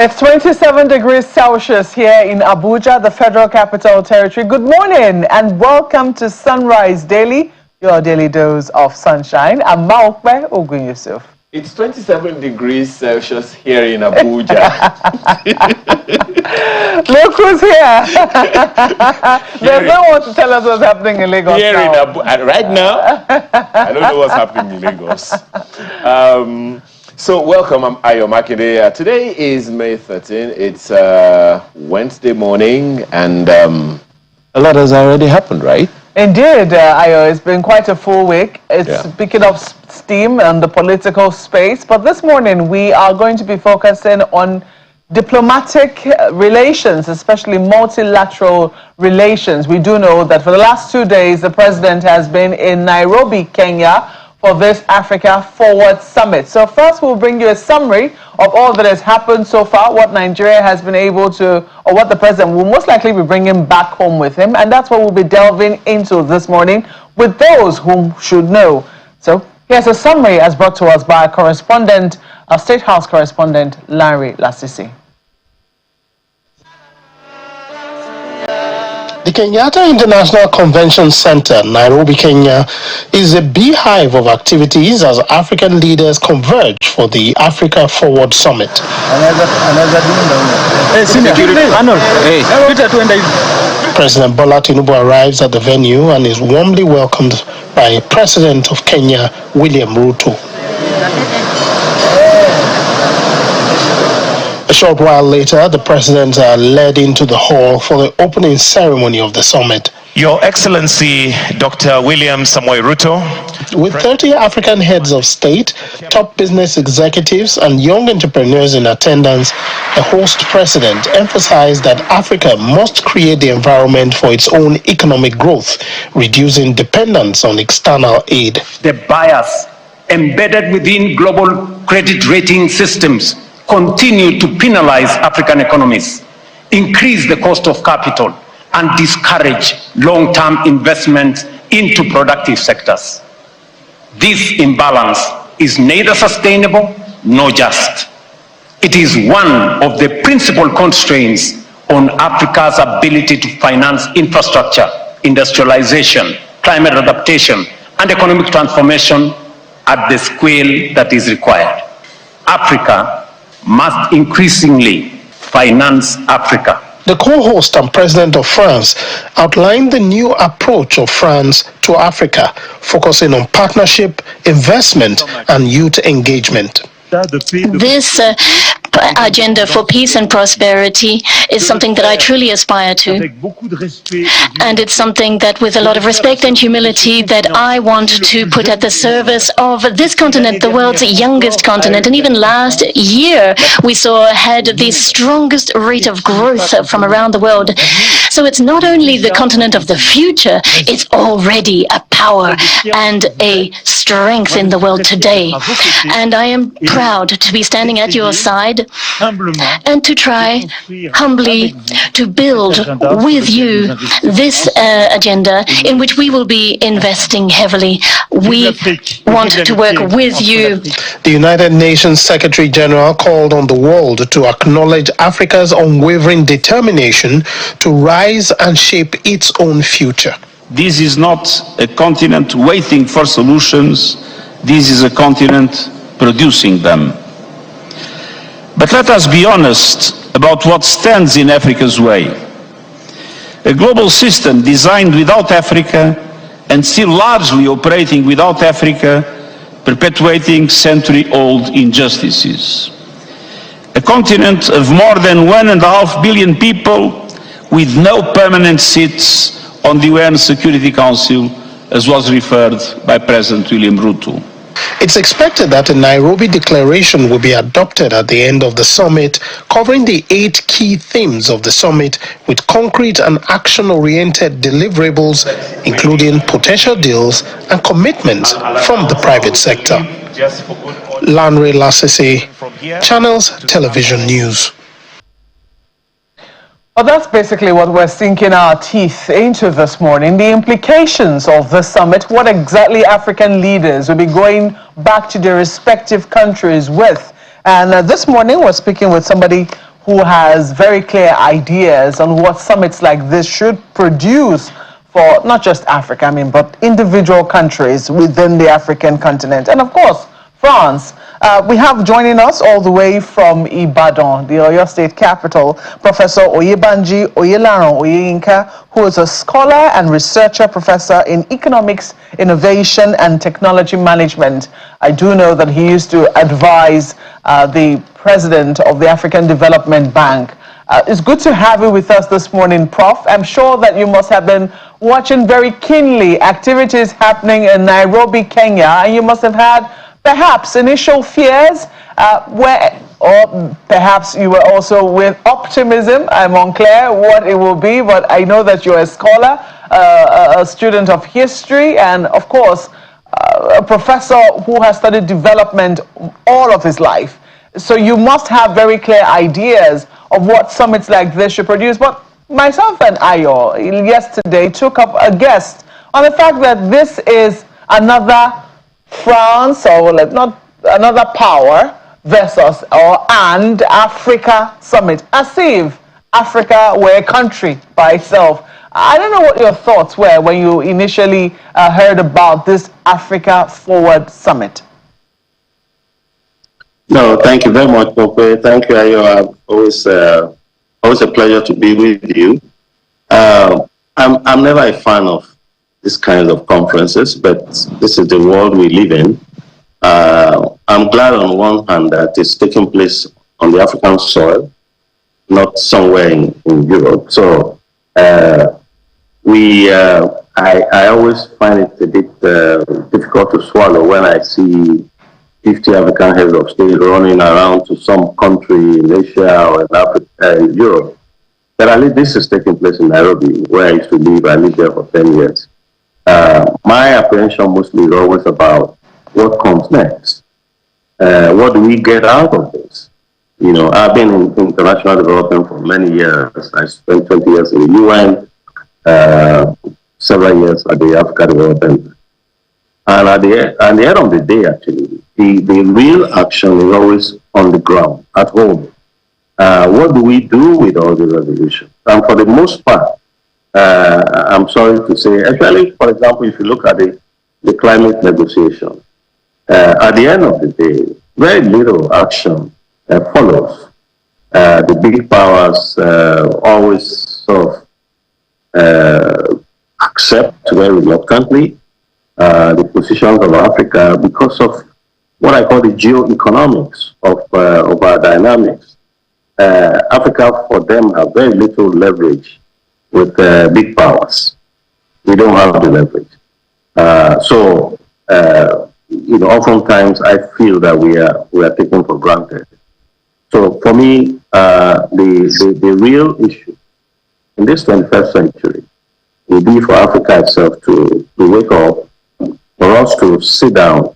It's 27 degrees Celsius here in Abuja, the Federal Capital Territory. Good morning and welcome to Sunrise Daily, your daily dose of sunshine. I'm Maokbe Ogun Yusuf. It's 27 degrees Celsius here in Abuja. Look who's here. There's no one to tell us what's happening in Lagos here now. In right now, I don't know what's happening in Lagos. So welcome, I'm Ayo Makinde. Today is May 13. It's Wednesday morning, and a lot has already happened, right? Indeed, Ayo. It's been quite a full week. It's picking up steam in the political space. But this morning, we are going to be focusing on diplomatic relations, especially multilateral relations. We do know that for the last 2 days, the president has been in Nairobi, Kenya, for this Africa Forward Summit. So first we'll bring you a summary of all that has happened so far, what Nigeria has been able to, or what the president will most likely be bringing back home with him. And that's what we'll be delving into this morning with those whom should know. So here's a summary as brought to us by our correspondent, our State House correspondent, Larry Lasisi. The Kenyatta International Convention Center, Nairobi, Kenya, is a beehive of activities as African leaders converge for the Africa Forward Summit. President Bola Tinubu arrives at the venue and is warmly welcomed by President of Kenya, William Ruto. A short while later, the president led into the hall for the opening ceremony of the summit. Your Excellency, Dr. William Samoei Ruto. With 30 African heads of state, top business executives, and young entrepreneurs in attendance, the host president emphasized that Africa must create the environment for its own economic growth, reducing dependence on external aid. The bias embedded within global credit rating systems continue to penalize African economies, increase the cost of capital, and discourage long-term investment into productive sectors. This imbalance is neither sustainable nor just. It is one of the principal constraints on Africa's ability to finance infrastructure, industrialization, climate adaptation, and economic transformation at the scale that is required. Africa must increasingly finance Africa. The co-host and president of France outlined the new approach of France to Africa, focusing on partnership, investment, and youth engagement. This agenda for peace and prosperity is something that I truly aspire to. And it's something that, with a lot of respect and humility, that I want to put at the service of this continent, the world's youngest continent. And even last year, we had the strongest rate of growth from around the world. So it's not only the continent of the future, it's already a power and a strength in the world today. And I am proud to be standing at your side and to try humbly to build with you this agenda in which we will be investing heavily. We want to work with you. The United Nations Secretary General called on the world to acknowledge Africa's unwavering determination to rise and shape its own future. This is not a continent waiting for solutions. This is a continent producing them. But let us be honest about what stands in Africa's way. A global system designed without Africa and still largely operating without Africa, perpetuating century-old injustices. A continent of more than 1.5 billion people with no permanent seats on the UN Security Council, as was referred by President William Ruto. It's expected that a Nairobi declaration will be adopted at the end of the summit, covering the 8 key themes of the summit with concrete and action-oriented deliverables, including potential deals and commitments from the private sector. Larry Lasisi, Channels Television News. Well, that's basically what we're sinking our teeth into this morning. The implications of the summit, what exactly African leaders will be going back to their respective countries with. And this morning we're speaking with somebody who has very clear ideas on what summits like this should produce for not just Africa, I mean, but individual countries within the African continent. And of course, France. We have joining us all the way from Ibadan, the Oyo State capital, Professor Oyebanji Oyelaran Oyeyinka, who is a scholar and researcher professor in economics, innovation, and technology management. I do know that he used to advise the president of the African Development Bank. It's good to have you with us this morning, Prof. I'm sure that you must have been watching very keenly activities happening in Nairobi, Kenya, and you must have had perhaps initial fears, or perhaps you were also with optimism. I'm unclear what it will be, but I know that you're a scholar, a student of history, and of course, a professor who has studied development all of his life. So you must have very clear ideas of what summits like this should produce. But myself and Ayo yesterday took up a guest on the fact that this is another France, or like not another power versus and Africa summit, as if Africa were a country by itself. I don't know what your thoughts were when you initially heard about this Africa Forward Summit. No, thank you very much, Pope. Thank you, Ayo. Always a pleasure to be with you. I'm never a fan of this kind of conferences, but this is the world we live in. I'm glad on one hand that it's taking place on the African soil, not somewhere in Europe. So I always find it a bit difficult to swallow when I see 50 African heads of state running around to some country in Asia or in Africa, in Europe. But at least this is taking place in Nairobi, where I used to live. I lived there for 10 years. My apprehension mostly is always about what comes next. What do we get out of this? You know, I've been in international development for many years. I spent 20 years in the UN, several years at the Africa Development. And at the end of the day, actually, the real action is always on the ground, at home. What do we do with all the resolutions? And for the most part, I'm sorry to say, actually, for example, if you look at the climate negotiation, at the end of the day, very little action follows. The big powers always sort of accept very reluctantly the positions of Africa because of what I call the geoeconomics of our dynamics. Africa, for them, have very little leverage with big powers. We don't have the leverage. You know, oftentimes I feel that we are taken for granted. So for me, the real issue in this 21st century will be for Africa itself to wake up, for us to sit down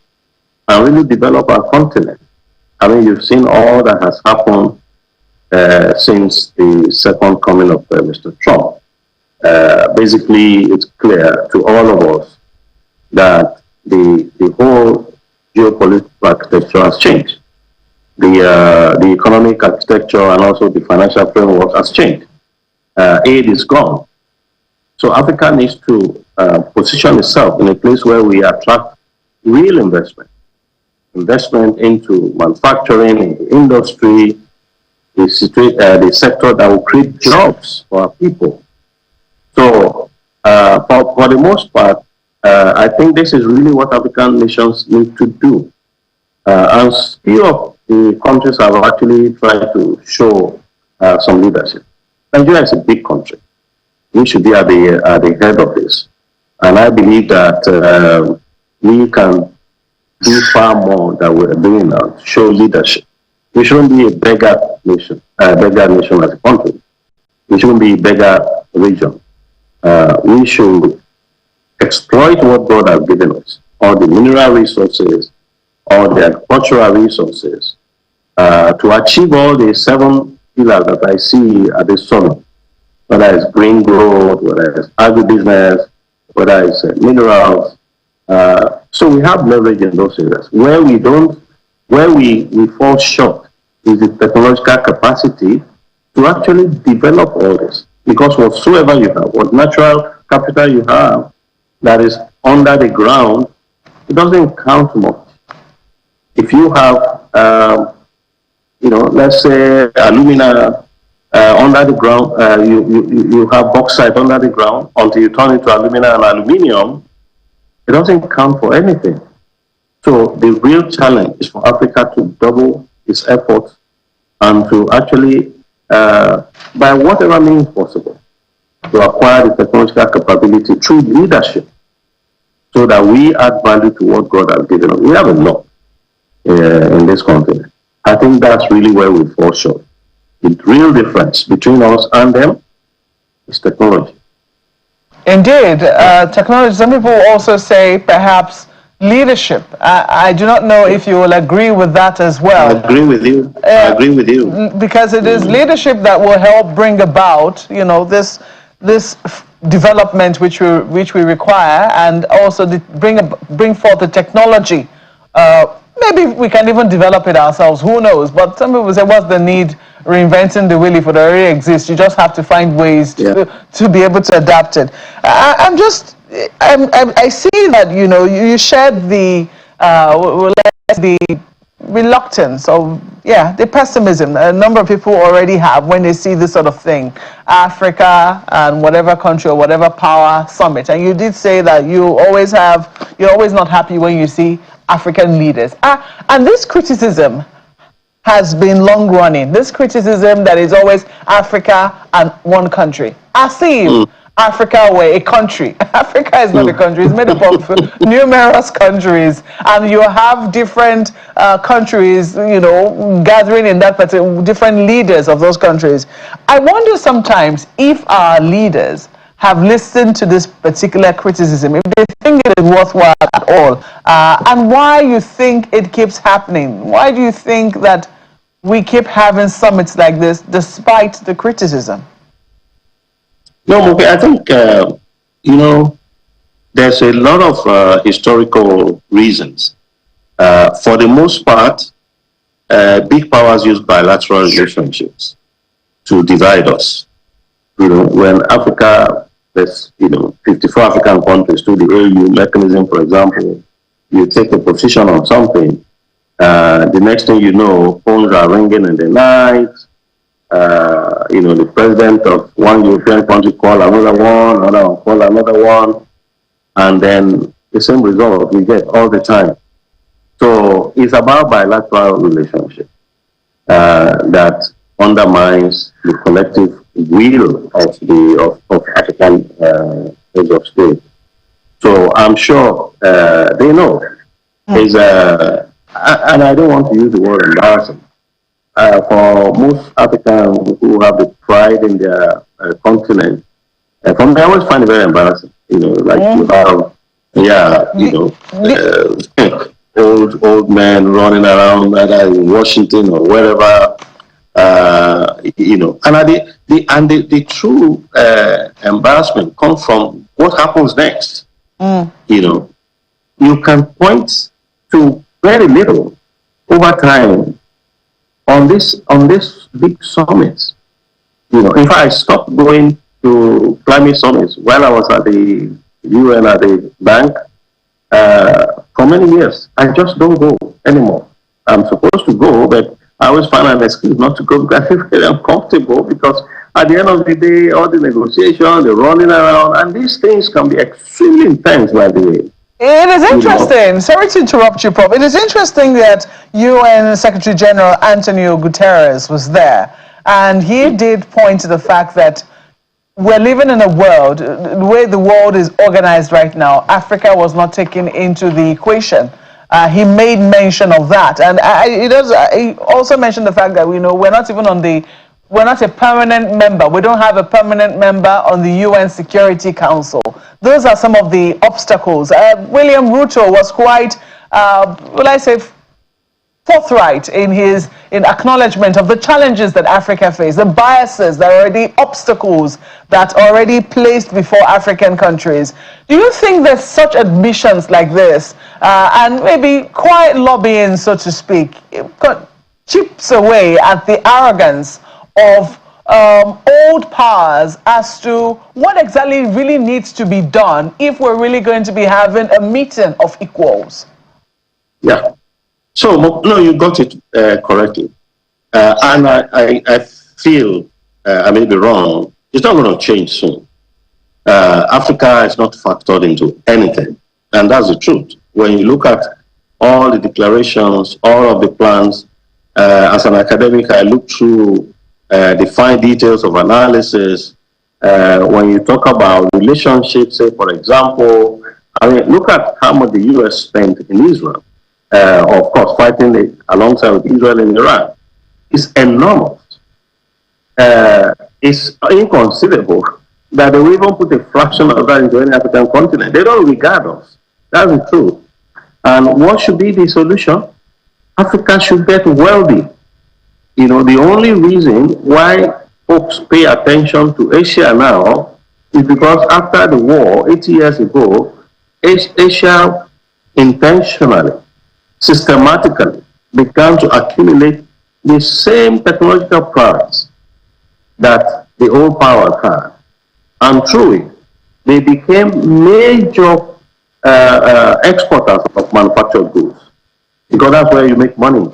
and really develop our continent. I mean, you've seen all that has happened since the second coming of Mr. Trump. Basically, it's clear to all of us that the whole geopolitical architecture has changed. The economic architecture and also the financial framework has changed. Aid is gone. So Africa needs to position itself in a place where we attract real investment into manufacturing, into industry, the sector that will create jobs for our people. So for the most part, I think this is really what African nations need to do. And few of the countries have actually tried to show some leadership. Nigeria is a big country. We should be at the head of this. And I believe that we can do far more than we're doing now to show leadership. We shouldn't be a beggar nation as a country. We shouldn't be a beggar region. We should exploit what God has given us, all the mineral resources, all the agricultural resources, to achieve all the 7 pillars that I see at this summit, whether it's green growth, whether it's agribusiness, whether it's minerals. So we have leverage in those areas. Where we fall short is the technological capacity to actually develop all this. Because whatsoever you have, what natural capital you have that is under the ground, it doesn't count much. If you have, let's say alumina under the ground, you have bauxite under the ground until you turn it to alumina and aluminium, it doesn't count for anything. So the real challenge is for Africa to double its efforts and to actually, by whatever means possible, to acquire the technological capability through leadership so that we add value to what God has given us. We have enough in this continent. I think that's really where we fall short. The real difference between us and them is technology. Indeed, technology. Some people also say perhaps leadership. I do not know if you will agree with that as well. I agree with you. I agree with you. Because it is leadership that will help bring about, this development which we require, and also bring forth the technology. Maybe we can even develop it ourselves. Who knows? But some people say, what's the need reinventing the wheel if it already exists? You just have to find ways to be able to adapt it. I see that you shared the reluctance of the pessimism a number of people already have when they see this sort of thing, Africa and whatever country or whatever power summit. And you did say that you're always not happy when you see African leaders. And this criticism has been long running. This criticism that is always Africa and one country. As if Africa were a country. Africa is not a country. It's made up of numerous countries, and you have different countries, gathering in that particular, different leaders of those countries. I wonder sometimes if our leaders have listened to this particular criticism, if they think it is worthwhile at all, and why you think it keeps happening. Why do you think that we keep having summits like this despite the criticism? No, I think, there's a lot of historical reasons. For the most part, big powers use bilateral relationships to divide us. When Africa, there's 54 African countries to the AU mechanism, for example, you take a position on something, the next thing you know, phones are ringing in the night. The president of one European country call another one call another one, and then the same result we get all the time. So it's about bilateral relationship that undermines the collective will of African heads of state. So I'm sure they know. And I don't want to use the word embarrassing. For most Africans who have the pride in their continent, for me, I always find it very embarrassing. You have, old men running around either in Washington or wherever, and the true embarrassment comes from what happens next. You can point to very little over time on this big summit. In fact, I stopped going to climate summits while I was at the UN at the bank for many years. I just don't go anymore. I'm supposed to go, but I always find an excuse not to go because I feel very uncomfortable, because at the end of the day, all the negotiations, the running around, and these things can be extremely intense, by the way. It is interesting. Sorry to interrupt you, Prof. It is interesting that UN Secretary General Antonio Guterres was there, and he did point to the fact that we're living in a world, the way the world is organized right now, Africa was not taken into the equation. He made mention of that, and he also mentioned the fact that we're not even we're not a permanent member. We don't have a permanent member on the UN Security Council. Those are some of the obstacles. William Ruto was quite, forthright in acknowledgement of the challenges that Africa faces, the biases that are already obstacles that are already placed before African countries. Do you think that such admissions like this, and maybe quiet lobbying, so to speak, chips away at the arrogance of old powers as to what exactly really needs to be done if we're really going to be having a meeting of equals? Yeah. So, no, you got it correctly. And I feel, I may be wrong, it's not going to change soon. Africa is not factored into anything. And that's the truth. When you look at all the declarations, all of the plans, as an academic, I look through the fine details of analysis. When you talk about relationships, say, for example, I mean, look at how much the U.S. spent in Israel. Of course, fighting alongside with Israel and Iran. It's enormous. It's inconceivable that they will even put a fraction of that into any African continent. They don't regard us. That's the truth. And what should be the solution? Africa should get wealthy. You know, the only reason why folks pay attention to Asia now is because after the war, 80 years ago, Asia intentionally, systematically began to accumulate the same technological products that the old powers had. And through it, they became major exporters of manufactured goods, because that's where you make money.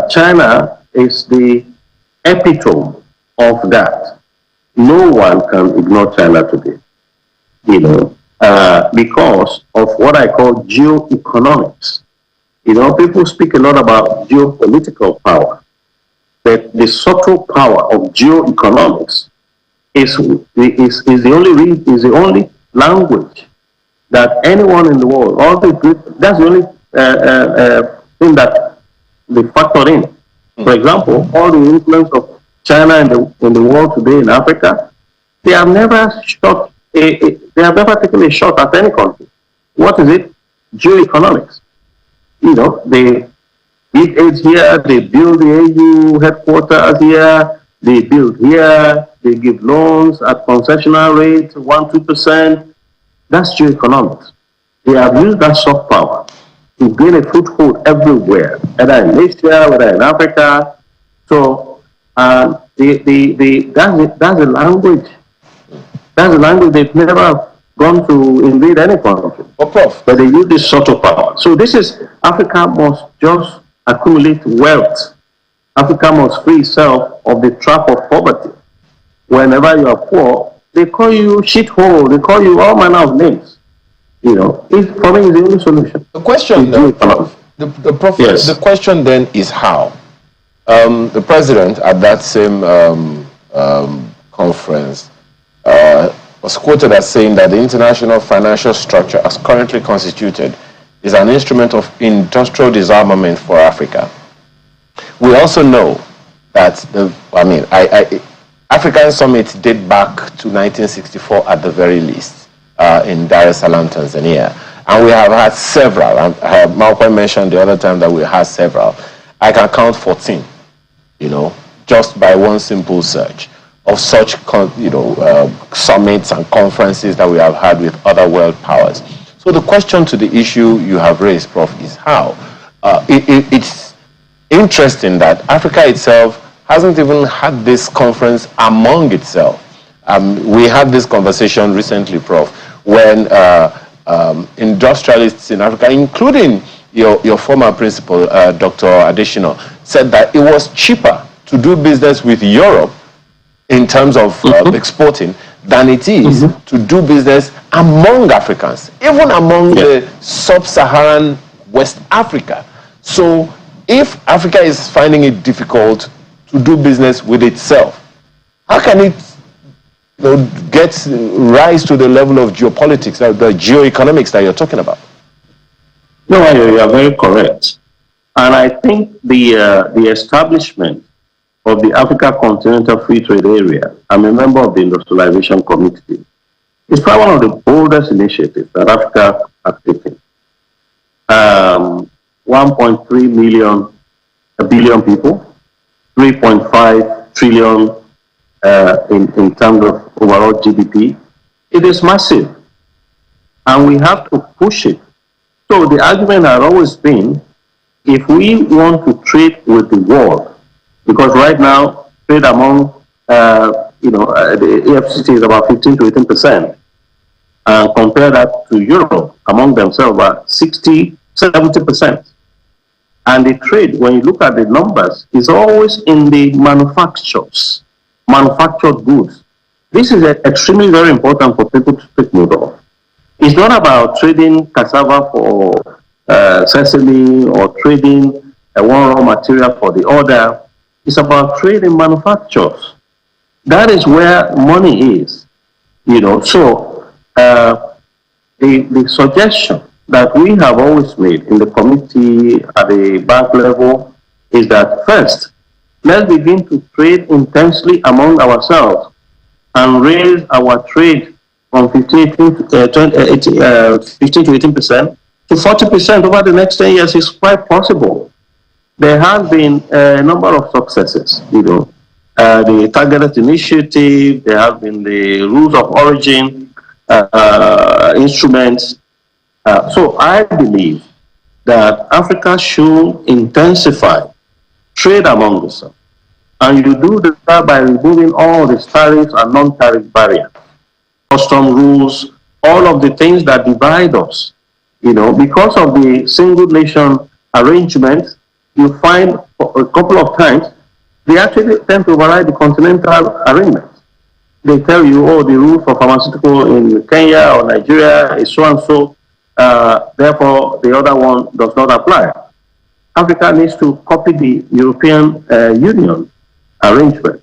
China is the epitome of that. No one can ignore China today, you know, because of what I call geoeconomics. You know, people speak a lot about geopolitical power, but the subtle power of geoeconomics is the only language that anyone in the world, that's the only thing that they factor in. For example, all the influence of China in the world today in Africa, they have never taken a shot at any country. What is it? Geoeconomics. You know, they give aid here, they build the AU headquarters here, they build here, they give loans at concessional rate, 1-2%. That's geoeconomics. They have used that soft power to gain a foothold everywhere, whether in Asia, whether in Africa. So that's a language. That's a language they've never gone to invade any country. But they use this sort of power. So this is, Africa must just accumulate wealth. Africa must free itself of the trap of poverty. Whenever you are poor, they call you shithole, they call you all manner of names. You know, for me, it's the only solution. The question, Yes. The question then is how? The president at that same conference was quoted as saying that the international financial structure as currently constituted is an instrument of industrial disarmament for Africa. We also know that African summits date back to 1964 at the very least in Dar es Salaam, Tanzania. And we have had several. Malcolm mentioned the other time that we had several. I can count 14, you know, just by one simple search of such, summits and conferences that we have had with other world powers. So the question to the issue you have raised, Prof, is how? It's interesting that Africa itself hasn't even had this conference among itself. We had this conversation recently, Prof, when industrialists in Africa, including your former principal, Dr. Adesina, said that it was cheaper to do business with Europe in terms of exporting than it is to do business among Africans, even among the sub-Saharan West Africa. So if Africa is finding it difficult to do business with itself, how can it rise to the level of geopolitics, the geoeconomics that you're talking about? No, you are very correct. And I think the establishment of the Africa Continental Free Trade Area, I'm a member of the Industrialization Committee, it's probably one of the boldest initiatives that Africa has taken. 1.3 billion people, 3.5 trillion in terms of overall GDP. It is massive, and we have to push it. So the argument has always been, if we want to trade with the world, because right now trade among, the EFCT is about 15 to 18%. And compare that to Europe, among themselves, about 60, 70%. And the trade, when you look at the numbers, is always in the manufacturers, manufactured goods. This is extremely very important for people to take note of. It's not about trading cassava for sesame or trading one raw material for the other. It's about trading manufacturers. That is where money is, So the suggestion that we have always made in the committee at the bank level is that first, let's begin to trade intensely among ourselves and raise our trade from 15 to 18% to 40% over the next 10 years is quite possible. There have been a number of successes, the targeted initiative, there have been the rules of origin instruments. So I believe that Africa should intensify trade among itself. And you do that by removing all the tariffs and non-tariff barriers, custom rules, all of the things that divide us. Because of the single nation arrangement, you find a couple of times they actually tend to override the continental arrangement. They tell you, the rule for pharmaceutical in Kenya or Nigeria is so and so, therefore the other one does not apply. Africa needs to copy the European Union arrangement.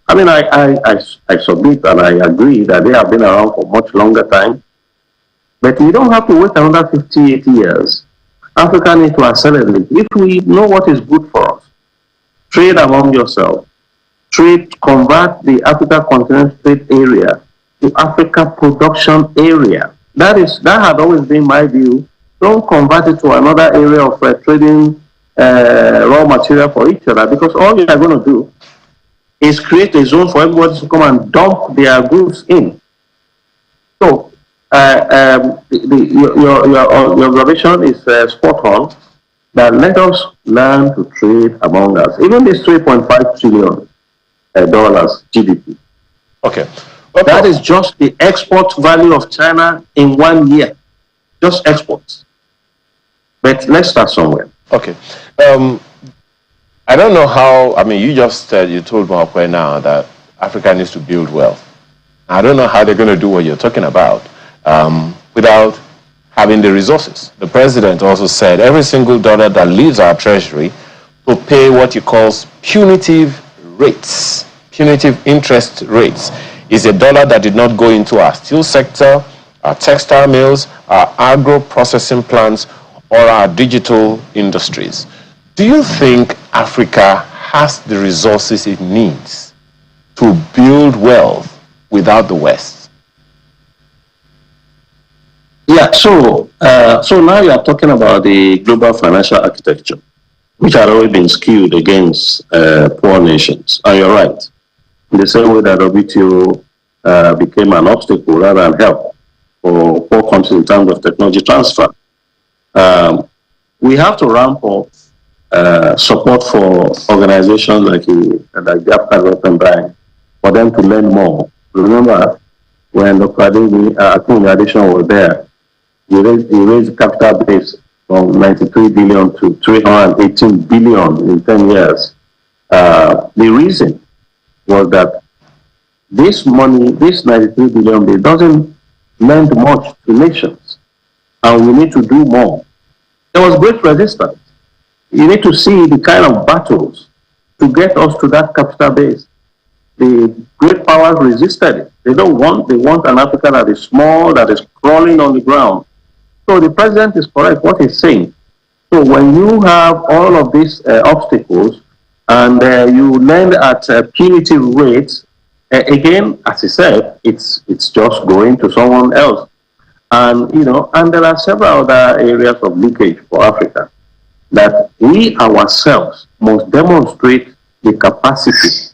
I mean, I submit and I agree that they have been around for much longer time, but we don't have to wait another 50, 80 years. Africa needs to accelerate. If we know what is good for us, trade among yourself, convert the Africa continent trade area to Africa production area. That had always been my view. Don't convert it to another area of trading raw material for each other, because all you are going to do is create a zone for everybody to come and dump their goods in. So your observation is spot on, that let us learn to trade among us. Even this $3.5 trillion GDP. Okay. That is just the export value of China in 1 year. Just exports. But let's start somewhere. Okay. I don't know how, you just you told Mokwe now that Africa needs to build wealth. I don't know how they're going to do what you're talking about without having the resources. The president also said every single dollar that leaves our treasury will pay what he calls punitive rates, punitive interest rates. Is a dollar that did not go into our steel sector, our textile mills, our agro-processing plants, or our digital industries. Do you think Africa has the resources it needs to build wealth without the West? Yeah, so now you are talking about the global financial architecture, which had always been skewed against poor nations. And you're right. In the same way that WTO became an obstacle rather than help for poor countries in terms of technology transfer. We have to ramp up support for organizations like the African Development Bank for them to learn more. Remember, when Dr. Addition was there, he raised the capital base from 93 billion to 318 billion in 10 years. The reason was that this money, this 93 billion, it doesn't lend much to nations, and we need to do more. There was great resistance. You need to see the kind of battles to get us to that capital base. The great powers resisted it. They want an Africa that is small, that is crawling on the ground. So the president is correct what he's saying. So when you have all of these obstacles and you lend at punitive rates, again, as he said, it's just going to someone else. And and there are several other areas of leakage for Africa that we ourselves must demonstrate the capacity.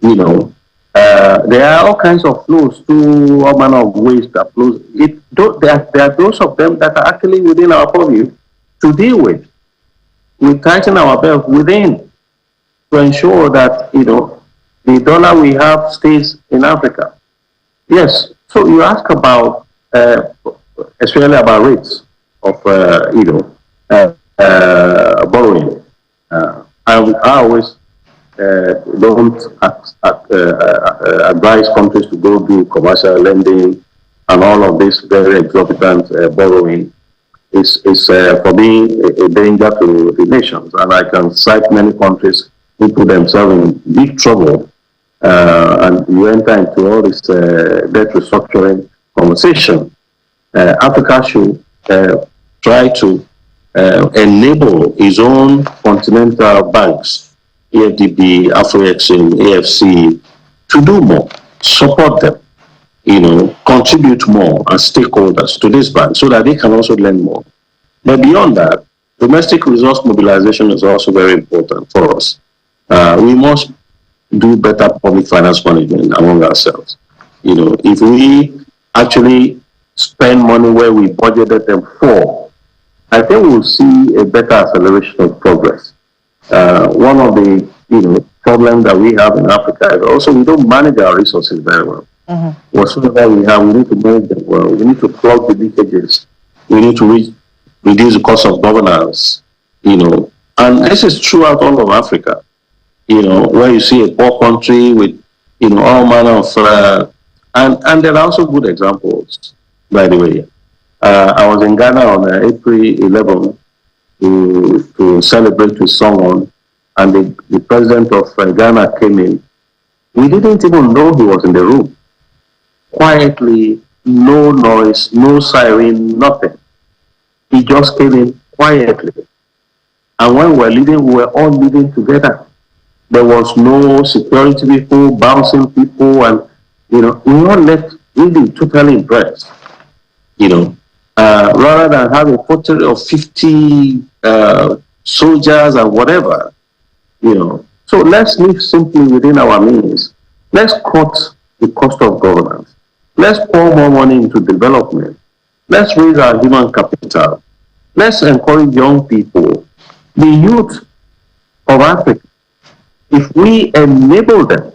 There are all kinds of flows through all manner of ways that flows. There are those of them that are actually within our purview to deal with. We tighten our belt within to ensure that The dollar we have stays in Africa. Yes. So you ask about, especially about rates of, borrowing. I always don't advise countries to go do commercial lending and all of this very exorbitant borrowing. Is for me a danger to the nations, and I can cite many countries who put themselves in big trouble, and you enter into all this debt restructuring conversation. Africa should try to enable its own continental banks, EFDB, AfroExim, AFC, to do more, support them, contribute more as stakeholders to this bank so that they can also lend more. But beyond that, domestic resource mobilization is also very important for us. We must do better public finance management among ourselves. If we actually spend money where we budgeted them for, I think we'll see a better acceleration of progress. One of the problems that we have in Africa is also we don't manage our resources very well. Whatsoever we have, we need to manage them well. We need to plug the leakages. We need to reduce the cost of governance. And this is throughout all of Africa. Where you see a poor country with all manner of and there are also good examples, by the way. I was in Ghana on April 11 to celebrate with someone, and the president of Ghana came in. We didn't even know he was in the room. Quietly, no noise, no siren, nothing. He just came in quietly. And when we were leaving, we were all leaving together. There was no security people, bouncing people, and we all left really totally impressed. Rather than have a portrait of 50 soldiers and whatever, So let's live simply within our means. Let's cut the cost of governance. Let's pour more money into development. Let's raise our human capital. Let's encourage young people, the youth of Africa. If we enable them,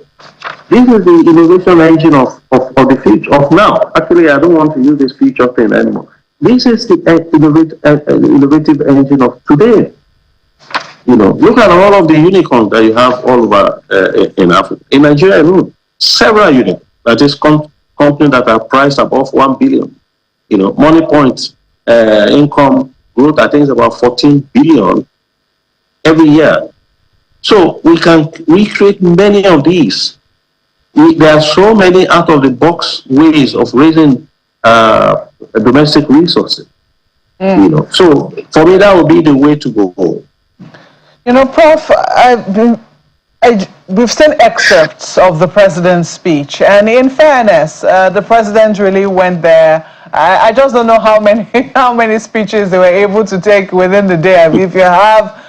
this is the innovation engine of the future, of now. Actually, I don't want to use this future thing anymore. This is the innovative engine of today. Look at all of the unicorns that you have all over in Africa. In Nigeria alone, several unicorns. That is companies that are priced above 1 billion. Money Point income growth, I think, is about 14 billion every year. So we can recreate many of these. There are so many out-of-the-box ways of raising domestic resources. So for me, that would be the way to go. Prof, we've seen excerpts of the president's speech, and in fairness, the president really went there. I just don't know how many speeches they were able to take within the day. I mean, if you have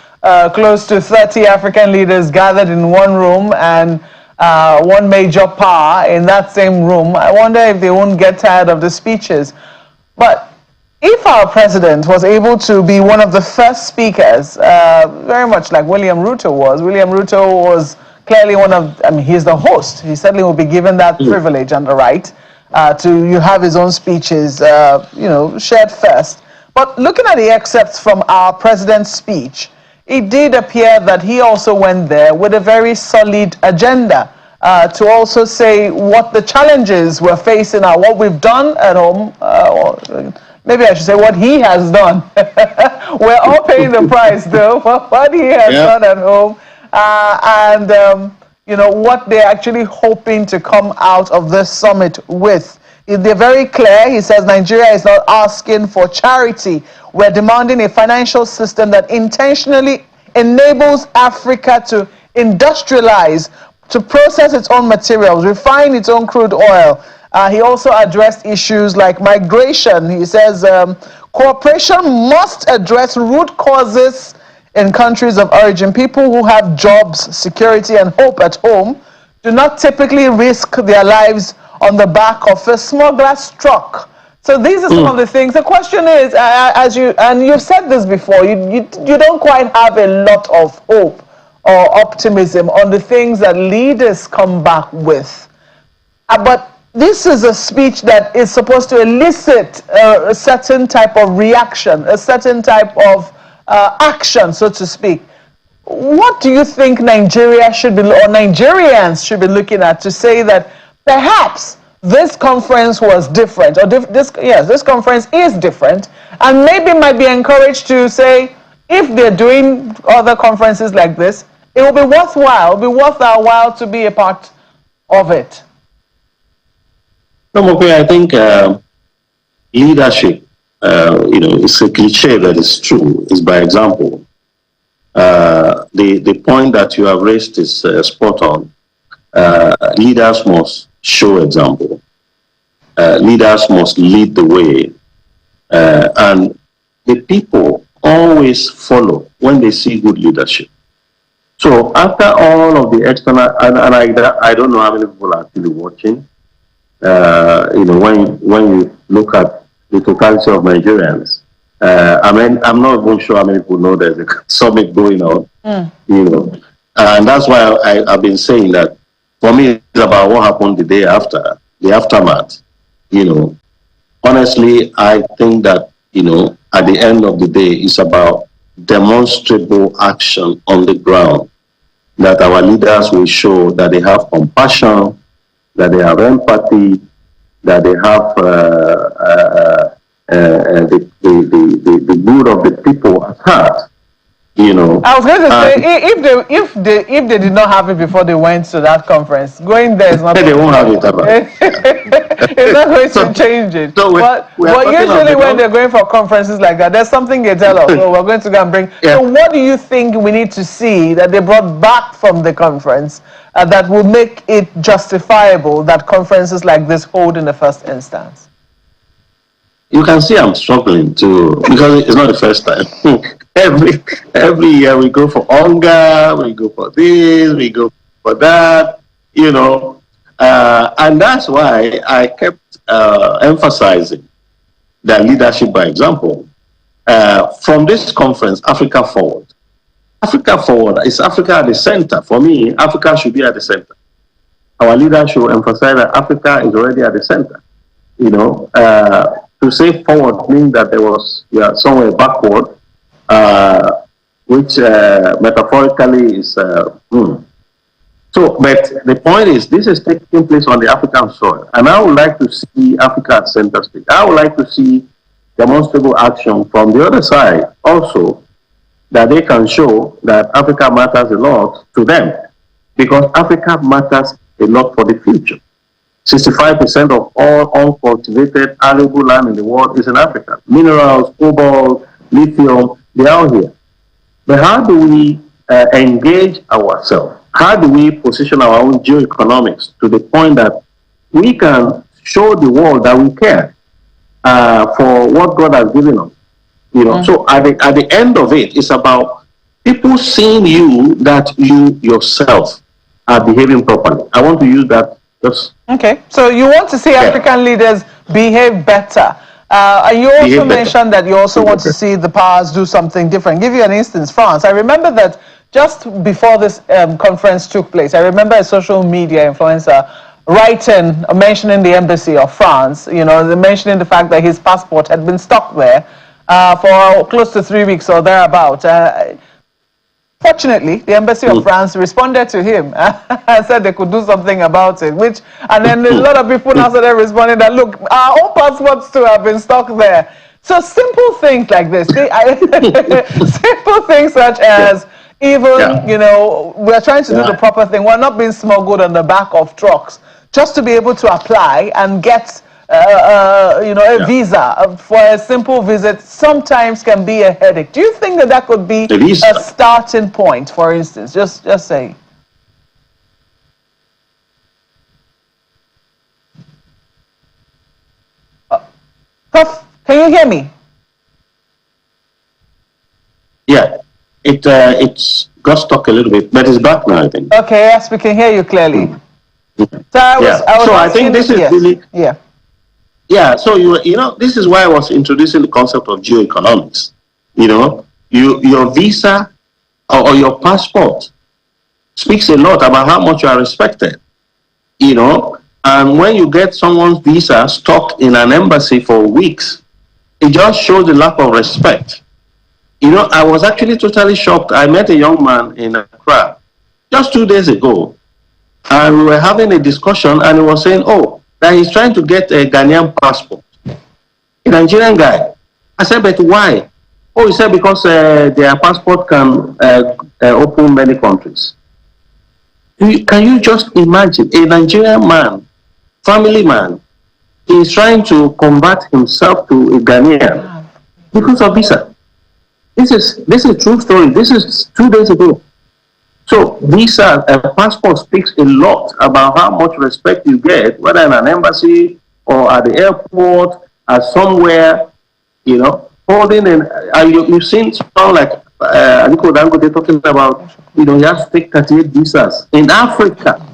close to 30 African leaders gathered in one room and one major power in that same room, I wonder if they won't get tired of the speeches. But if our president was able to be one of the first speakers, very much like William Ruto was, William Ruto was clearly he's the host. He certainly will be given that privilege and the right to have his own speeches, shared first. But looking at the excerpts from our president's speech, it did appear that he also went there with a very solid agenda to also say what the challenges we're facing are, what we've done at home, maybe I should say what he has done. We're all paying the price, though, for what he has done at home, and what they're actually hoping to come out of this summit with. They're very clear. He says Nigeria is not asking for charity. We're demanding a financial system that intentionally enables Africa to industrialize, to process its own materials, refine its own crude oil. He also addressed issues like migration. He says cooperation must address root causes in countries of origin. People who have jobs, security, and hope at home do not typically risk their lives on the back of a smuggler's truck. So these are some of the things. The question is, you've said this before, you don't quite have a lot of hope or optimism on the things that leaders come back with. But this is a speech that is supposed to elicit a certain type of reaction, a certain type of action, so to speak. What do you think Nigeria should be, or Nigerians should be looking at to say that perhaps this conference was different, or this conference is different, and maybe might be encouraged to say, if they're doing other conferences like this, it will be worthwhile, it'll be worth our while to be a part of it? No, okay, I think leadership, it's a cliche that is true, is by example. The point that you have raised is spot on. Leaders must show example. Leaders must lead the way. And the people always follow when they see good leadership. So after all of the external, and I don't know how many people are actually watching, when you look at the totality of Nigerians, I'm not even sure how many people know there's a summit going on, and that's why I've been saying that for me, it's about what happened the day after, the aftermath. Honestly, I think that, at the end of the day, it's about demonstrable action on the ground, that our leaders will show that they have compassion, that they have empathy, that they have the good of the people at heart. I was going to say, if they did not have it before they went to that conference, going there is not. They won't have it. It's not going to change it. So but usually when they're going for conferences like that, there's something they tell us. So we're going to go and bring. Yeah. So what do you think we need to see that they brought back from the conference that will make it justifiable that conferences like this hold in the first instance? You can see I'm struggling too, because it's not the first time. Every year we go for hunger, we go for this, we go for that, and that's why I kept emphasizing that leadership by example. From this conference, Africa Forward. Africa Forward is Africa at the center. For me, Africa should be at the center. Our leaders should emphasize that Africa is already at the center. To say forward means that there was somewhere backward, which metaphorically is. So, but the point is, this is taking place on the African soil, and I would like to see Africa at center stage. I would like to see demonstrable action from the other side also, that they can show that Africa matters a lot to them, because Africa matters a lot for the future. 65% of all uncultivated arable land in the world is in Africa. Minerals, cobalt, lithium, they're all here. But how do we engage ourselves? How do we position our own geoeconomics to the point that we can show the world that we care for what God has given us? So at the end of it, it's about people seeing you that you yourself are behaving properly. I want to use that. Okay, so you want to see African leaders behave better. And you also mentioned that you also want to see the powers do something different. Give you an instance, France. I remember that just before this conference took place, I remember a social media influencer writing, mentioning the embassy of France, mentioning the fact that his passport had been stuck there for close to 3 weeks or thereabout. Fortunately, the embassy of France responded to him and said they could do something about it. And then a lot of people now started responding that, look, our own passports too have been stuck there. So simple things like this, simple things such as even, we're trying to do the proper thing. We're not being smuggled on the back of trucks just to be able to apply and get a visa for a simple visit sometimes can be a headache. Do you think that could be a starting point, for instance? Just say. Can you hear me? Yeah, it's got stuck a little bit, but it's back now, I think. Okay, yes, we can hear you clearly. So I think this is really. Yeah, so this is why I was introducing the concept of geoeconomics. Your visa or your passport speaks a lot about how much you are respected, you know. And when you get someone's visa stuck in an embassy for weeks, it just shows the lack of respect. You know, I was actually totally shocked. I met a young man in Accra just 2 days ago, and we were having a discussion, and he was saying, oh, that he's trying to get a Ghanaian passport, a Nigerian guy. I said, but why? Oh, he said, because their passport can open many countries. Can you just imagine a Nigerian man, family man, is trying to convert himself to a Ghanaian because of visa? This is true story. This is 2 days ago. So visa, a passport speaks a lot about how much respect you get, whether in an embassy or at the airport, or somewhere, you know, holding in. You've seen someone like Aliko Dangote talking about, you know, he has to take 38 visas in Africa.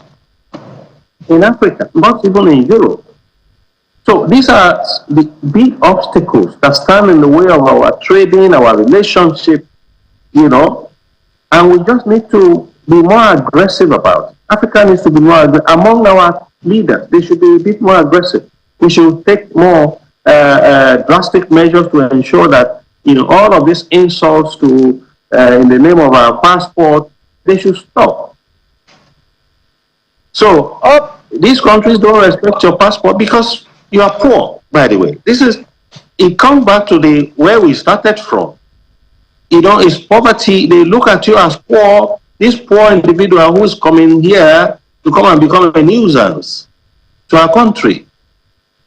In Africa, not even in Europe. So these are the big obstacles that stand in the way of our trading, our relationship, you know, and we just need to be more aggressive about it. Africa needs to be more among our leaders. They should be a bit more aggressive. We should take more drastic measures to ensure that, you know, all of these insults to in the name of our passport, they should stop. So these countries don't respect your passport because you are poor, by the way. It comes back to where we started from. You know, it's poverty. They look at you as poor, this poor individual who's coming here to come and become a nuisance to our country.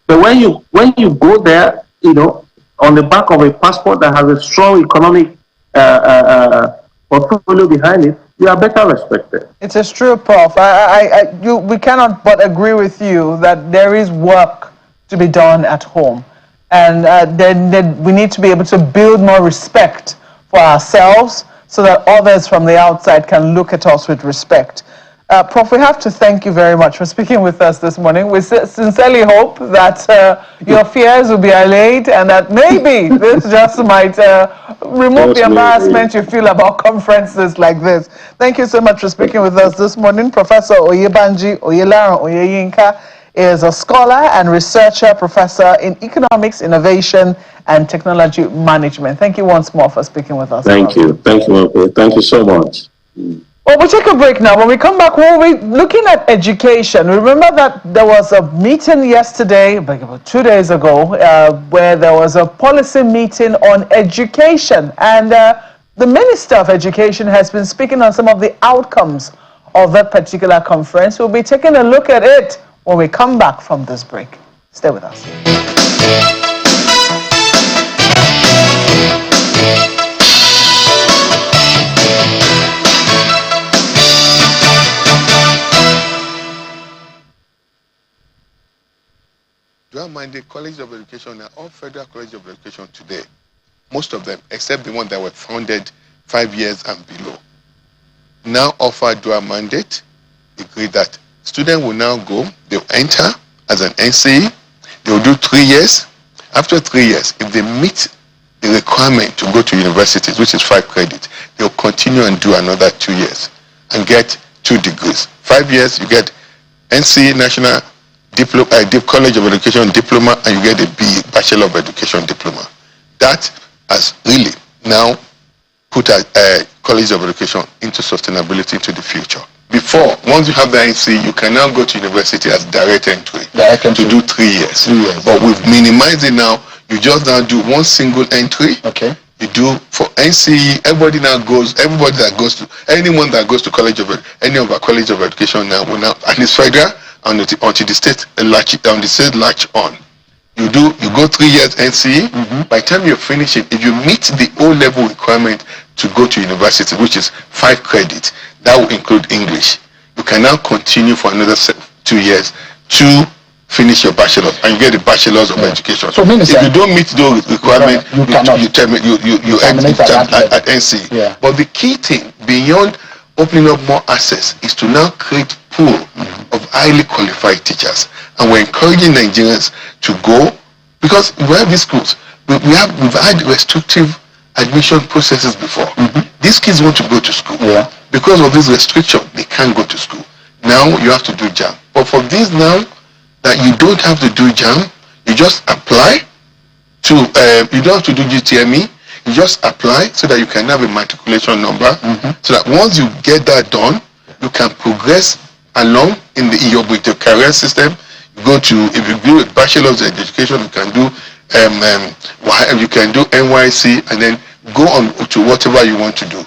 But when you go there, you know, on the back of a passport that has a strong economic portfolio behind it, you are better respected. It is true, Prof. We cannot but agree with you that there is work to be done at home. And then we need to be able to build more respect for ourselves so that others from the outside can look at us with respect. Prof, we have to thank you very much for speaking with us this morning. We sincerely hope that your fears will be allayed and that maybe this just might remove the embarrassment you feel about conferences like this. Thank you so much for speaking with us this morning. Professor Oyebanji Oyelaran Oyeyinka is a scholar and researcher, professor in economics, innovation, and technology management. Thank you once more for speaking with us. Thank you. Thank you. Thank you so much. Well, we'll take a break now. When we come back, we'll be looking at education. Remember that there was a meeting yesterday, about 2 days ago, where there was a policy meeting on education. And the Minister of Education has been speaking on some of the outcomes of that particular conference. We'll be taking a look at it when we come back from this break. Stay with us. Dual-minded College of Education are all federal colleges of education today. Most of them, except the ones that were founded 5 years and below, now offer dual mandate. Agree that students will now go, they'll enter as an NCE, they'll do 3 years. After 3 years, if they meet the requirement to go to universities, which is 5 credits, they'll continue and do another 2 years and get 2 degrees. 5 years, you get NCE, National College of Education diploma, and you get a B, Bachelor of Education diploma. That has really now put a College of Education into sustainability into the future. Before, once you have the NC, you can now go to university as direct entry to do 3 years. But we've minimized it now. You just now do one single entry. Okay. You do for NCE, anyone that goes to College of any of our College of Education now will now, and it's federal, until the state latch on. You go 3 years NCE. By the time you finish it, if you meet the O-level requirement to go to university, which is 5 credits, that will include English. You can now continue for another 2 years to finish your bachelor's, and you get the bachelor's of education. So if you don't meet those requirements, you exit at NCE. Yeah. But the key thing beyond opening up more access is to now create pool of highly qualified teachers, and we're encouraging Nigerians to go, because we have these schools. We've had restrictive admission processes before. These kids want to go to school. Yeah. because of this restriction, they can't go to school. Now you have to do JAM. But for these now, that you don't have to do JAM, you just apply to, you don't have to do GTME, you just apply so that you can have a matriculation number, so that once you get that done, you can progress along in your career system. You go to, if you do a bachelor's education, you can do NYC, and then go on to whatever you want to do.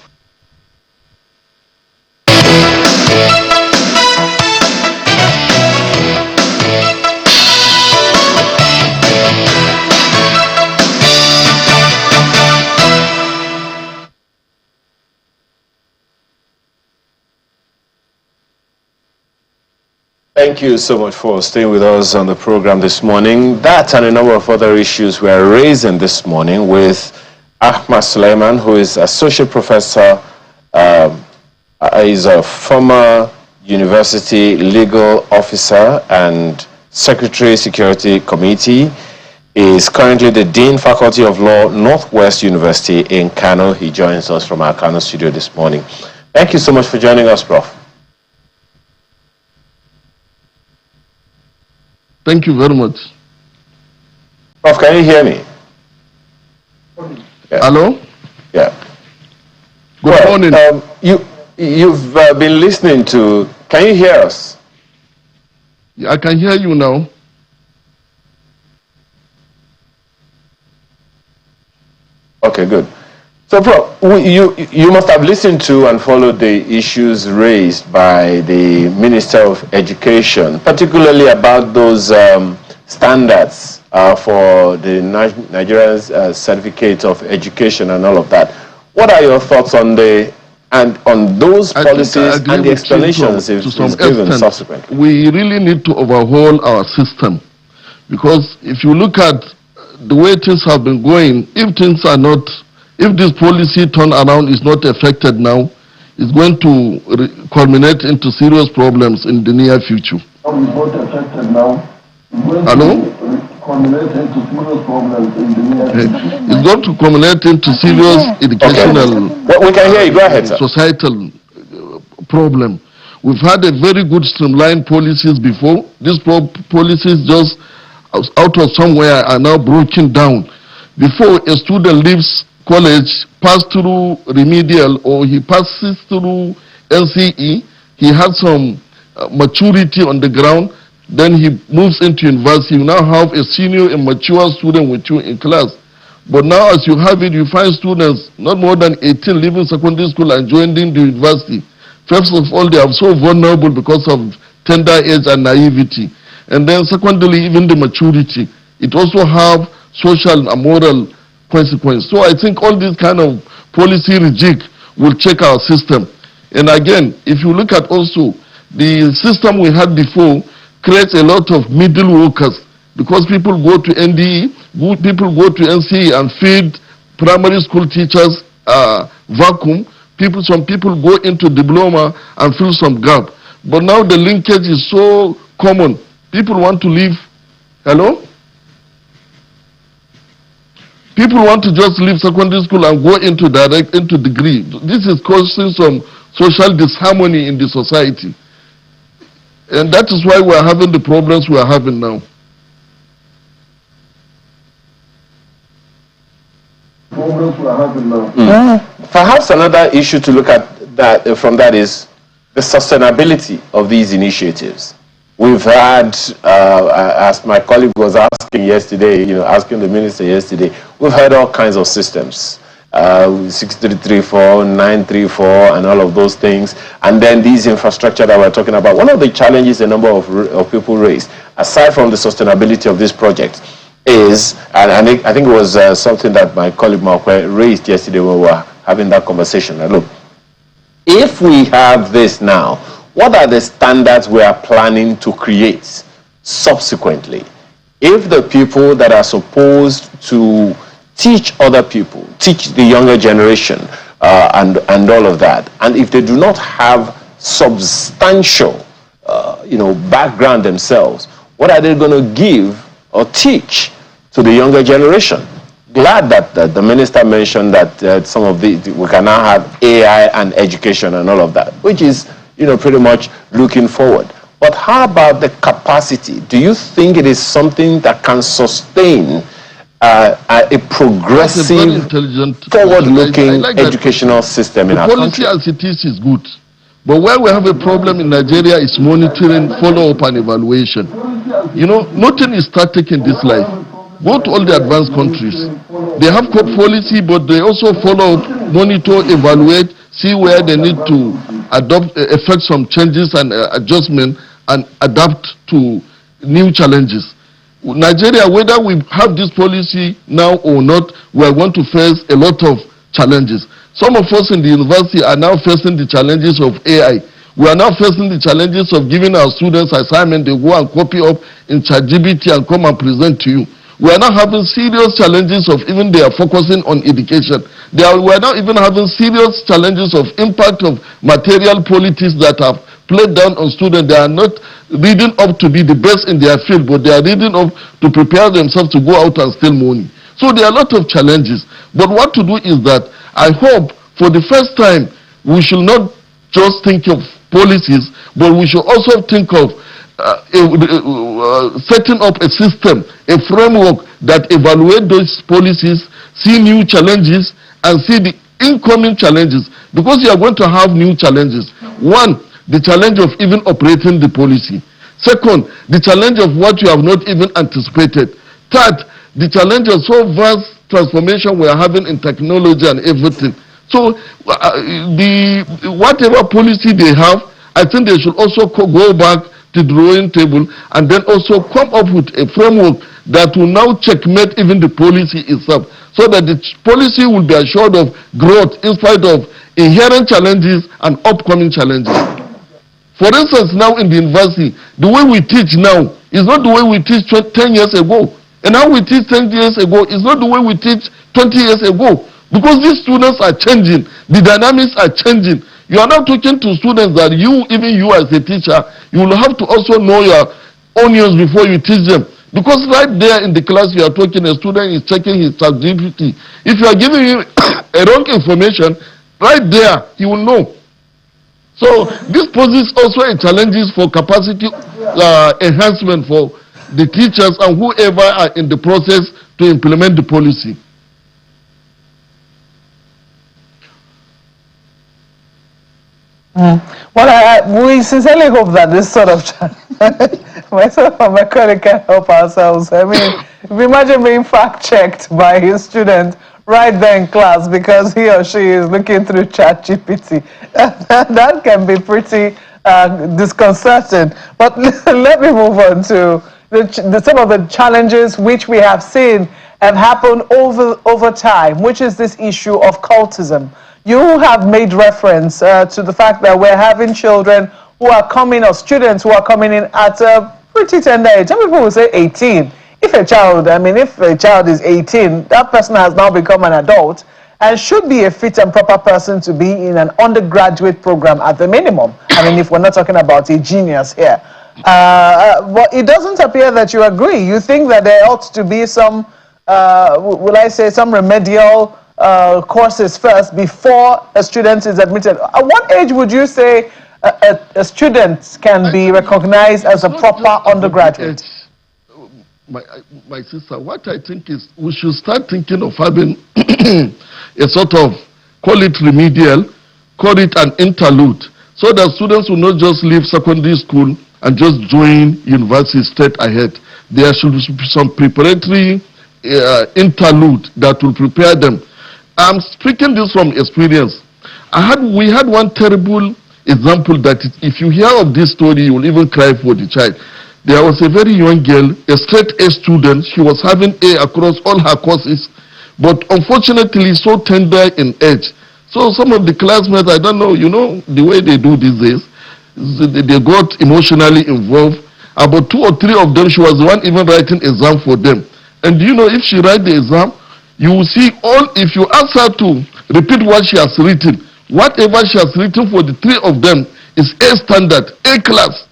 Thank you so much for staying with us on the program this morning. That and a number of other issues were raising this morning with Ahmad Suleiman, who is Associate Professor, is a former university legal officer and Secretary Security Committee. He is currently the Dean Faculty of Law, Northwest University in Kano. He joins us from our Kano studio this morning. Thank you so much for joining us, Prof. Thank you very much. Prof, can you hear me? Yeah. Hello? Yeah. Good morning. You've been listening to, can you hear us? Yeah, I can hear you now. Okay, good. So, Prof, you must have listened to and followed the issues raised by the Minister of Education, particularly about those standards for the Nigerian Certificate of Education and all of that. What are your thoughts on those policies and the explanations it's given subsequently? We really need to overhaul our system, because if you look at the way things have been going, if this policy turnaround is not affected now, it's going to culminate into serious problems in the near future. Hello? It's going to culminate into serious educational, we can hear you. Go ahead, sir. Societal problem. We've had a very good streamlined policies before. These policies just out of somewhere are now broken down. Before a student leaves college, pass through remedial, or he passes through NCE, he has some maturity on the ground, then he moves into university. You now have a senior and mature student with you in class. But now as you have it, you find students not more than 18 leaving secondary school and joining the university. First of all, they are so vulnerable because of tender age and naivety. And then secondly, even the maturity. It also have social and moral consequence. So I think all this kind of policy rejig will check our system. And again, if you look at also the system we had before creates a lot of middle workers, because people go to NDE, people go to NCE and feed primary school teachers vacuum. Some people go into diploma and fill some gap. But now the linkage is so common. People want to leave. Hello? People want to just leave secondary school and go into degree. This is causing some social disharmony in the society. And that is why we are having the problems we are having now. Perhaps another issue to look at from that is the sustainability of these initiatives. We've had, as my colleague was asking yesterday, asking the minister yesterday, we've had all kinds of systems, 6334, 934, and all of those things. And then these infrastructure that we're talking about. One of the challenges a number of people raised, aside from the sustainability of this project, is, and I think it was something that my colleague Markwe raised yesterday when we were having that conversation. Look, if we have this now, what are the standards we are planning to create subsequently? If the people that are supposed to teach other people, teach the younger generation and all of that, and if they do not have substantial background themselves, what are they going to give or teach to the younger generation? glad that the minister mentioned that some of we can now have AI and education and all of that, which is, pretty much looking forward. But how about the capacity? Do you think it is something that can sustain a progressive, forward-looking educational system in our country? The policy as it is good. But where we have a problem in Nigeria is monitoring, follow-up, and evaluation. Nothing is static in this life. Go to all the advanced countries. They have code policy, but they also follow up, monitor, evaluate, see where they need to effect some changes and adjustment and adapt to new challenges. Nigeria, whether we have this policy now or not, we are going to face a lot of challenges. Some of us in the university are now facing the challenges of AI. We are now facing the challenges of giving our students assignment, they go and copy up in ChatGPT and come and present to you. We are now having serious challenges of even they are focusing on education. We are now even having serious challenges of impact of material politics that have played down on students. They are not reading up to be the best in their field, but they are reading up to prepare themselves to go out and steal money. So there are a lot of challenges. But what to do is that I hope for the first time we should not just think of policies, but we should also think of setting up a system, a framework that evaluate those policies, see new challenges, and see the incoming challenges. Because you are going to have new challenges. One, the challenge of even operating the policy. Second, the challenge of what you have not even anticipated. Third, the challenge of so vast transformation we are having in technology and everything. So whatever policy they have, I think they should also go back to the drawing table and then also come up with a framework that will now checkmate even the policy itself, so that the policy will be assured of growth in spite of inherent challenges and upcoming challenges. For instance, now in the university, the way we teach now is not the way we teach 10 years ago. And how we teach 10 years ago is not the way we teach 20 years ago. Because these students are changing. The dynamics are changing. You are now talking to students that even you as a teacher, you will have to also know your onions before you teach them. Because right there in the class you are talking, a student is checking his ChatGPT. If you are giving him a wrong information, right there, he will know. So this poses also a challenges for capacity enhancement for the teachers and whoever are in the process to implement the policy. Well, we sincerely hope that this sort of myself and my colleague can help ourselves. I mean, imagine being fact-checked by his student right there in class because he or she is looking through ChatGPT. That can be pretty disconcerting. But let me move on to some of the challenges which we have seen have happened over time, which is this issue of cultism. You have made reference to the fact that we're having children who are coming, or students who are coming in at a pretty tender age. Some people will say 18. If a child is 18, that person has now become an adult and should be a fit and proper person to be in an undergraduate program at the minimum. I mean, if we're not talking about a genius here. But it doesn't appear that you agree. You think that there ought to be some, will I say, some remedial courses first before a student is admitted. At what age would you say a student can be recognized as a proper undergraduate? My sister, what I think is we should start thinking of having a sort of, call it remedial, call it an interlude, so that students will not just leave secondary school and just join university straight ahead. There should be some preparatory interlude that will prepare them. I'm speaking this from experience. We had one terrible example that if you hear of this story, you will even cry for the child. There was a very young girl, a straight A student. She was having A across all her courses, but unfortunately so tender in age. So some of the classmates, I don't know, the way they do these days, they got emotionally involved. About 2 or 3 of them, she was the one even writing exam for them. And if she write the exam, you will see if you ask her to repeat what she has written, whatever she has written for the 3 of them is A standard, A class.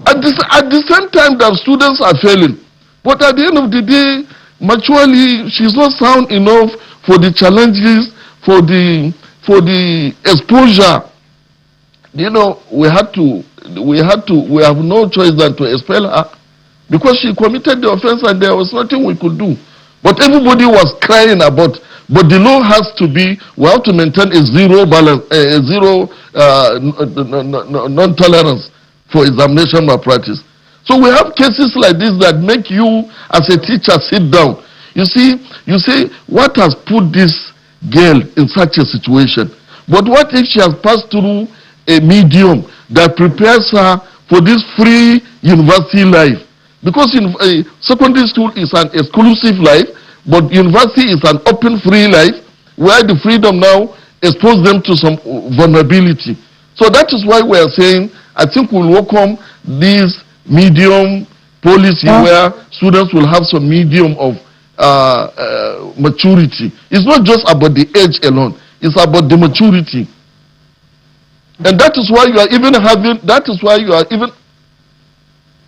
At the same time that students are failing. But at the end of the day, maturely, she's not sound enough for the challenges, for the exposure. You know, we have no choice than to expel her because she committed the offense and there was nothing we could do. But everybody was crying about, but the law has to be, we have to maintain a zero balance, a zero non-tolerance for examination malpractice. So we have cases like this that make you as a teacher sit down. You see, what has put this girl in such a situation? But what if she has passed through a medium that prepares her for this free university life? Because secondary school is an exclusive life, but university is an open free life where the freedom now exposes them to some vulnerability. So that is why we are saying, I think we'll welcome this medium policy where students will have some medium of maturity. It's not just about the age alone, it's about the maturity. And that is why you are even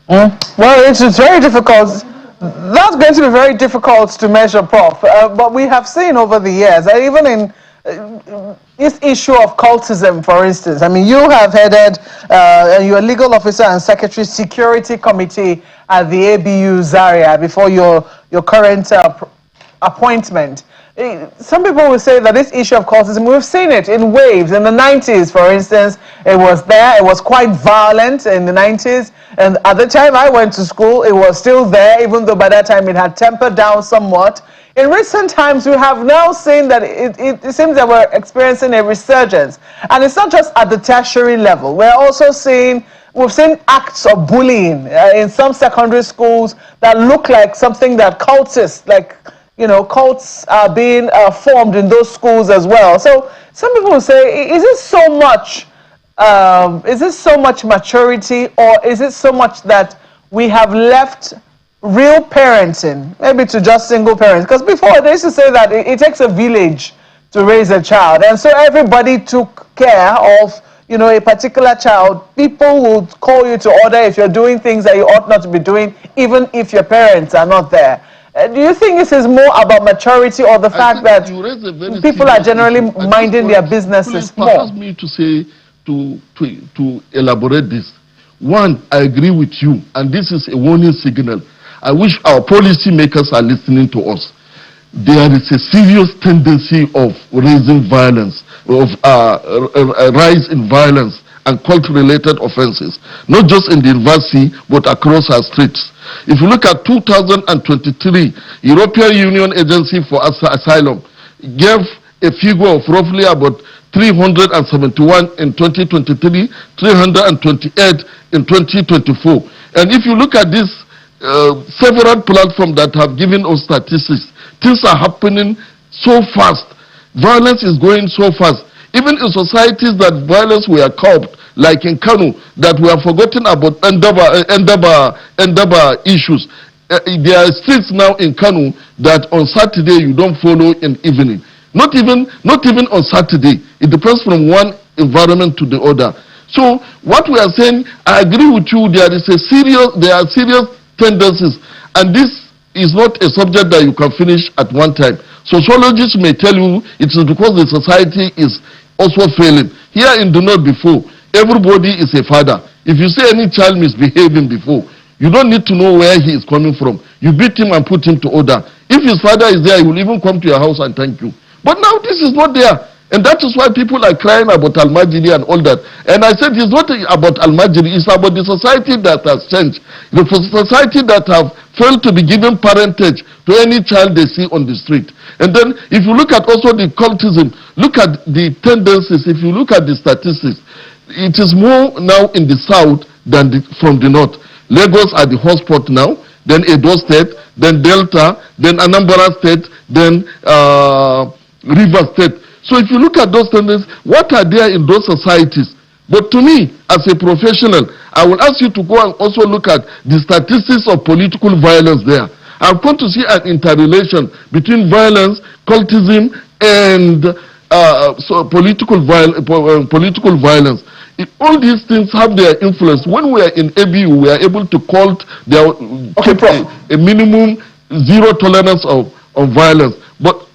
well, it's very difficult. That's going to be very difficult to measure, Prof. But we have seen over the years, even in this issue of cultism, for instance. I mean, you have headed, you're a legal officer and secretary security committee at the ABU Zaria before your current appointment. Some people will say that this issue of cultism, we've seen it in waves. In the 90s, for instance, it was there. It was quite violent in the 90s. And at the time I went to school, it was still there, even though by that time it had tempered down somewhat. In recent times, we have now seen that it seems that we're experiencing a resurgence. And it's not just at the tertiary level. We're also we've seen acts of bullying in some secondary schools that look like something that cultists, like, you know, cults are being formed in those schools as well. So some people will say, is it so much maturity, or is it so much that we have left real parenting, maybe to just single parents? Because before they used to say that it takes a village to raise a child, and so everybody took care of, you know, a particular child. People would call you to order if you're doing things that you ought not to be doing, even if your parents are not there. Do you think this is more about maturity, or the fact that people are generally minding their businesses more? Perhaps me to say, to elaborate this. One, I agree with you, and this is a warning signal. I wish our policy makers are listening to us. There is a serious tendency of raising violence, of a rise in violence and cult-related offenses, not just in the university, but across our streets. If you look at 2023, European Union Agency for Asylum gave a figure of roughly about 371 in 2023, 328 in 2024. And if you look at this, several platforms that have given us statistics, things are happening so fast. Violence is going so fast. Even in societies that violence were curbed, like in Kano, that we have forgotten about Ndaba issues. There are streets now in Kano that on Saturday you don't follow in evening. Not even on Saturday. It depends from one environment to the other. So what we are saying, I agree with you. There are serious tendencies, and this is not a subject that you can finish at one time. Sociologists may tell you it is because the society is also failing. Here in the North before, everybody is a father. If you see any child misbehaving before, you don't need to know where he is coming from. You beat him and put him to order. If his father is there, he will even come to your house and thank you. But now this is not there. And that is why people are crying about Al-Majiri and all that. And I said it's not about Al-Majiri, it's about the society that has changed. The society that have failed to be given parentage to any child they see on the street. And then if you look at also the cultism, look at the tendencies, if you look at the statistics, it is more now in the south than from the north. Lagos are the hotspot now, then Edo State, then Delta, then Anambra State, then River State. So if you look at those tendencies, what are there in those societies? But to me, as a professional, I will ask you to go and also look at the statistics of political violence there. I've come to see an interrelation between violence, cultism, and political violence. All these things have their influence. When we are in ABU, we are able to cult a minimum zero tolerance of violence. But,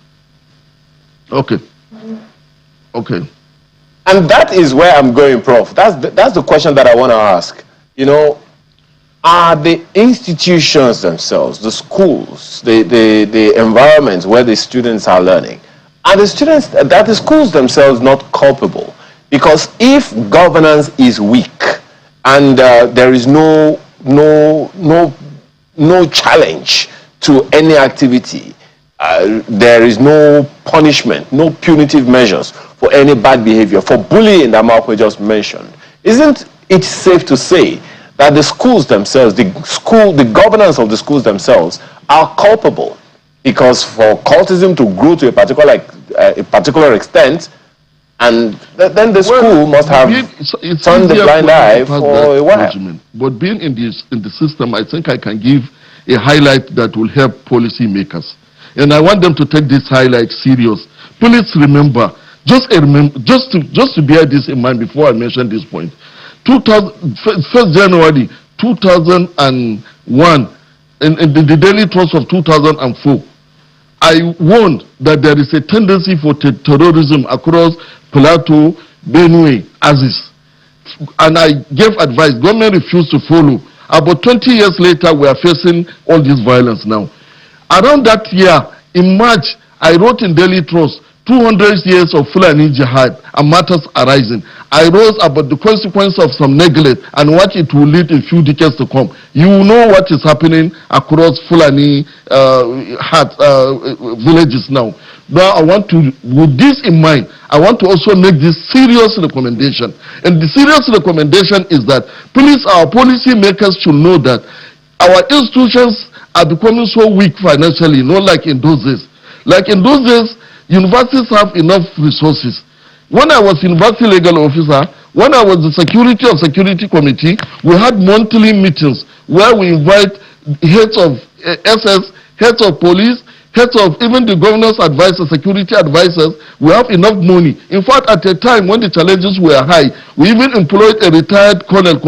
okay. And that is where I'm going, Prof. That's the question that I want to ask. You know, are the institutions themselves, the schools, the environments where the students are learning, are the schools themselves not culpable? Because if governance is weak and there is no challenge to any activity, there is no punishment, no punitive measures for any bad behavior, for bullying that Malcolm just mentioned, isn't it safe to say that the schools themselves, the governance of the schools themselves are culpable? Because for cultism to grow to a particular extent, and then the school must have turned the blind eye for a while. But being in the system, I think I can give a highlight that will help policymakers. And I want them to take this highlight serious. Please remember, just to bear this in mind before I mention this point. 1st January 2001, in the Daily Trust of 2004, I warned that there is a tendency for terrorism across Plateau, Benue, Aziz. And I gave advice. Government refused to follow. About 20 years later, we are facing all this violence now. Around that year, in March, I wrote in Daily Trust, 200 years of Fulani jihad and matters arising. I wrote about the consequence of some neglect and what it will lead in few decades to come. You know what is happening across Fulani villages now. Now I want to, with this in mind, I want to also make this serious recommendation. And the serious recommendation is that please, our policy makers should know that our institutions are becoming so weak financially, not like in those days. Like in those days, universities have enough resources. When I was university legal officer, when I was the security of security committee, we had monthly meetings where we invite heads of SS, heads of police, heads of even the governor's advisors, security advisors. We have enough money. In fact, at a time when the challenges were high, we even employed a retired Colonel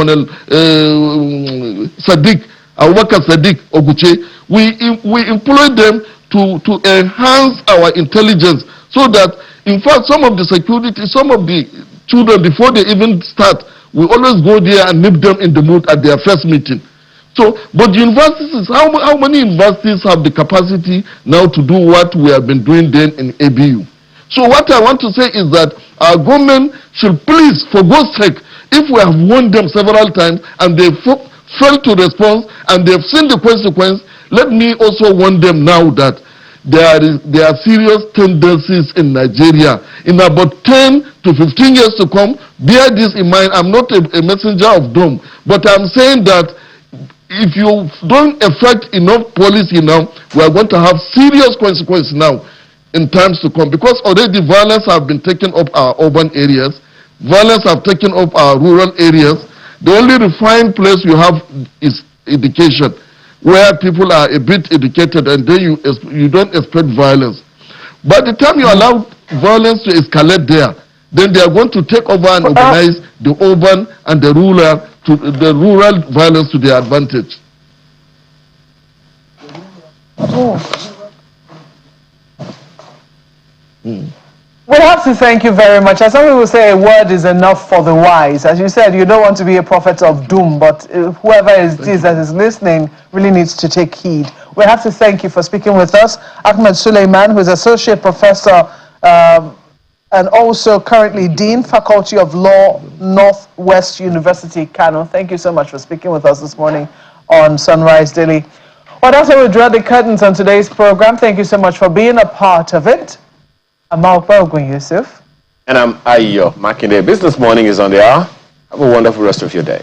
Sadiq, Abubakar Sadiq Oguche. We employed them to enhance our intelligence so that, in fact, some of the children, before they even start, we always go there and nip them in the mood at their first meeting. So, but the universities, how many universities have the capacity now to do what we have been doing then in ABU? So what I want to say is that our government should please, for God's sake, if we have warned them several times and they failed to respond and they've seen the consequence, let me also warn them now that there are serious tendencies in Nigeria. In about 10 to 15 years to come, bear this in mind. I'm not a messenger of doom, but I'm saying that if you don't effect enough policy now, we are going to have serious consequences now in times to come, because already violence have been taking up our urban areas, violence have taken up our rural areas. The only refined place you have is education, where people are a bit educated, and then you don't expect violence. By the time you allow violence to escalate there, then they are going to take over and organize the urban and the rural violence to their advantage. We have to thank you very much. As some people say, a word is enough for the wise. As you said, you don't want to be a prophet of doom, but whoever it is that is listening really needs to take heed. We have to thank you for speaking with us. Ahmed Suleiman, who is Associate Professor and also currently Dean, Faculty of Law, Northwest University, Kano. Thank you so much for speaking with us this morning on Sunrise Daily. Well, that's how we draw the curtains on today's program. Thank you so much for being a part of it. I'm Malcolm Yusuf. And I'm Ayo Makinde. Business Morning is on the hour. Have a wonderful rest of your day.